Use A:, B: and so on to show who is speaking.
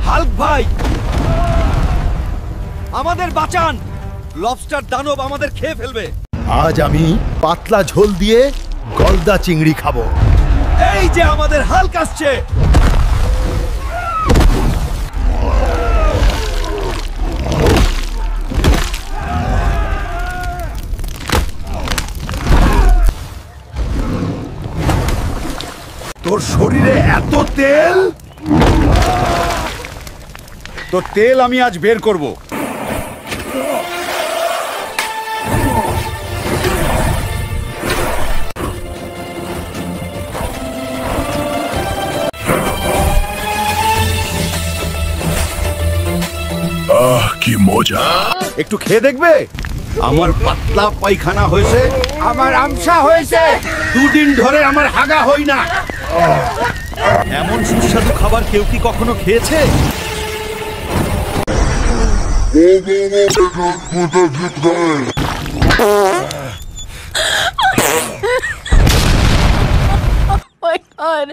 A: Hulk ভাই, আমাদের বাঁচান, লবস্টার দানব আমাদের খেয়ে ফেলবে।
B: আজ আমি পাতলা ঝোল দিয়ে গলদা চিংড়ি খাবো।
A: এই যে আমাদের হাল্ক আসছে।
B: তোর শরীরে এত তেল, তোর তেল আমি আজ বের করব। কি মজা, একটু খেয়ে দেখবে? আমার পাতলা পায়খানা হয়েছে, আমার আমসা হয়েছে, দুদিন ধরে আমার হাগা হই না।
A: এমন সুস্বাদু খাবার কেউ কি কখনো খেয়েছে?
C: Oh my god.